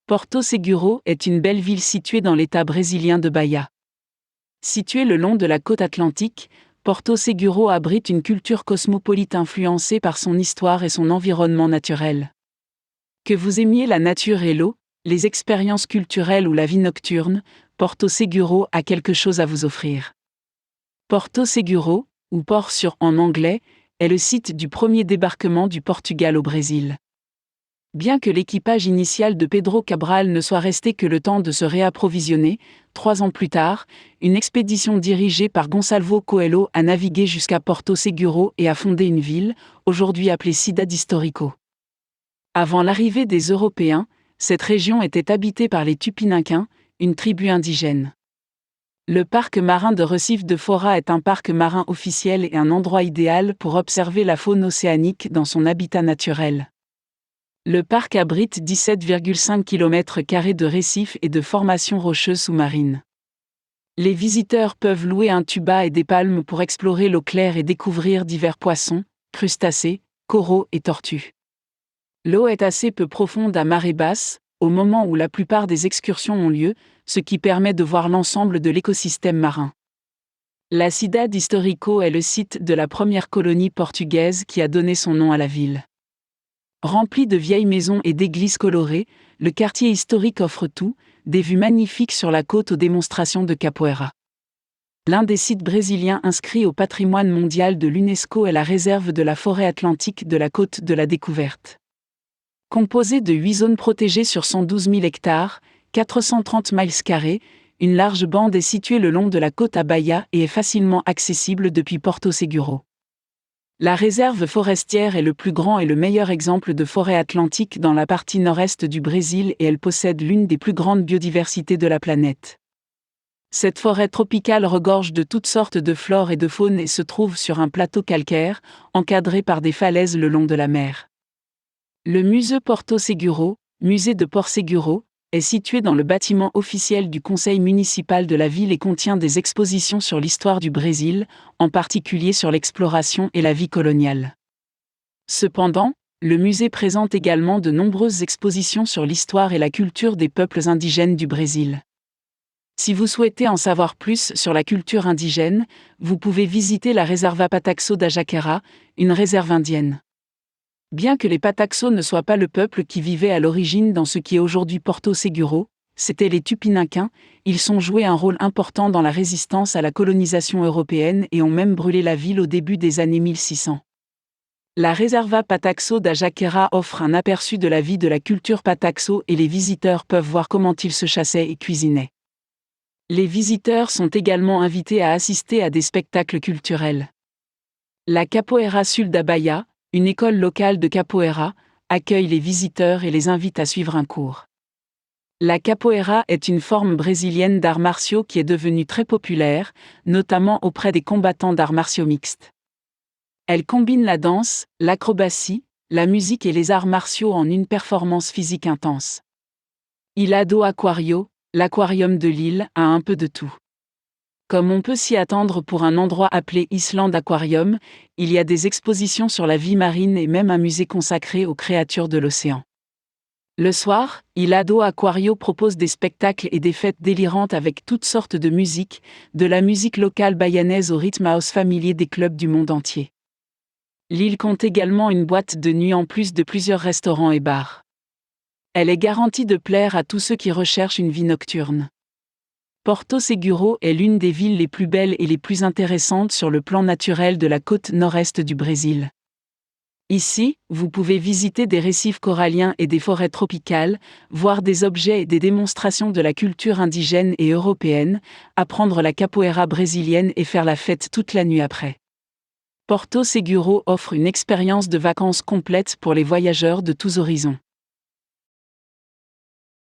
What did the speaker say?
Porto Seguro est une belle ville située dans l'État brésilien de Bahia. Située le long de la côte atlantique, Porto Seguro abrite une culture cosmopolite influencée par son histoire et son environnement naturel. Que vous aimiez la nature et l'eau, les expériences culturelles ou la vie nocturne, Porto Seguro a quelque chose à vous offrir. Porto Seguro, ou Port-sur en anglais, est le site du premier débarquement du Portugal au Brésil. Bien que l'équipage initial de Pedro Cabral ne soit resté que le temps de se réapprovisionner, 3 ans plus tard, une expédition dirigée par Gonçalvo Coelho a navigué jusqu'à Porto Seguro et a fondé une ville, aujourd'hui appelée Cidade Histórico. Avant l'arrivée des Européens, cette région était habitée par les Tupiniquins, une tribu indigène. Le parc marin de Recife de Fora est un parc marin officiel et un endroit idéal pour observer la faune océanique dans son habitat naturel. Le parc abrite 17,5 km² de récifs et de formations rocheuses sous-marines. Les visiteurs peuvent louer un tuba et des palmes pour explorer l'eau claire et découvrir divers poissons, crustacés, coraux et tortues. L'eau est assez peu profonde à marée basse, au moment où la plupart des excursions ont lieu, ce qui permet de voir l'ensemble de l'écosystème marin. La Cidade Histórico est le site de la première colonie portugaise qui a donné son nom à la ville. Rempli de vieilles maisons et d'églises colorées, le quartier historique offre tout, des vues magnifiques sur la côte aux démonstrations de capoeira. L'un des sites brésiliens inscrits au patrimoine mondial de l'UNESCO est la réserve de la forêt atlantique de la Côte de la Découverte. Composée de 8 zones protégées sur 112 000 hectares, 430 miles carrés, une large bande est située le long de la côte à Bahia et est facilement accessible depuis Porto Seguro. La réserve forestière est le plus grand et le meilleur exemple de forêt atlantique dans la partie nord-est du Brésil et elle possède l'une des plus grandes biodiversités de la planète. Cette forêt tropicale regorge de toutes sortes de flore et de faune et se trouve sur un plateau calcaire, encadré par des falaises le long de la mer. Le musée Porto Seguro, musée de Port Seguro, est situé dans le bâtiment officiel du conseil municipal de la ville et contient des expositions sur l'histoire du Brésil, en particulier sur l'exploration et la vie coloniale. Cependant, le musée présente également de nombreuses expositions sur l'histoire et la culture des peuples indigènes du Brésil. Si vous souhaitez en savoir plus sur la culture indigène, vous pouvez visiter la Reserva Pataxó da Jaqueira, une réserve indienne. Bien que les Pataxó ne soient pas le peuple qui vivait à l'origine dans ce qui est aujourd'hui Porto Seguro, c'étaient les Tupiniquins, ils ont joué un rôle important dans la résistance à la colonisation européenne et ont même brûlé la ville au début des années 1600. La Reserva Pataxó da Jaqueira offre un aperçu de la vie de la culture Pataxó et les visiteurs peuvent voir comment ils se chassaient et cuisinaient. Les visiteurs sont également invités à assister à des spectacles culturels. La Capoeira Sul da Bahia, une école locale de capoeira, accueille les visiteurs et les invite à suivre un cours. La capoeira est une forme brésilienne d'arts martiaux qui est devenue très populaire, notamment auprès des combattants d'arts martiaux mixtes. Elle combine la danse, l'acrobatie, la musique et les arts martiaux en une performance physique intense. Ilha do Aquário, l'aquarium de l'île, a un peu de tout. Comme on peut s'y attendre pour un endroit appelé Island Aquarium, il y a des expositions sur la vie marine et même un musée consacré aux créatures de l'océan. Le soir, Ilha do Aquário propose des spectacles et des fêtes délirantes avec toutes sortes de musique, de la musique locale bayanaise au rythme house familier des clubs du monde entier. L'île compte également une boîte de nuit en plus de plusieurs restaurants et bars. Elle est garantie de plaire à tous ceux qui recherchent une vie nocturne. Porto Seguro est l'une des villes les plus belles et les plus intéressantes sur le plan naturel de la côte nord-est du Brésil. Ici, vous pouvez visiter des récifs coralliens et des forêts tropicales, voir des objets et des démonstrations de la culture indigène et européenne, apprendre la capoeira brésilienne et faire la fête toute la nuit après. Porto Seguro offre une expérience de vacances complète pour les voyageurs de tous horizons.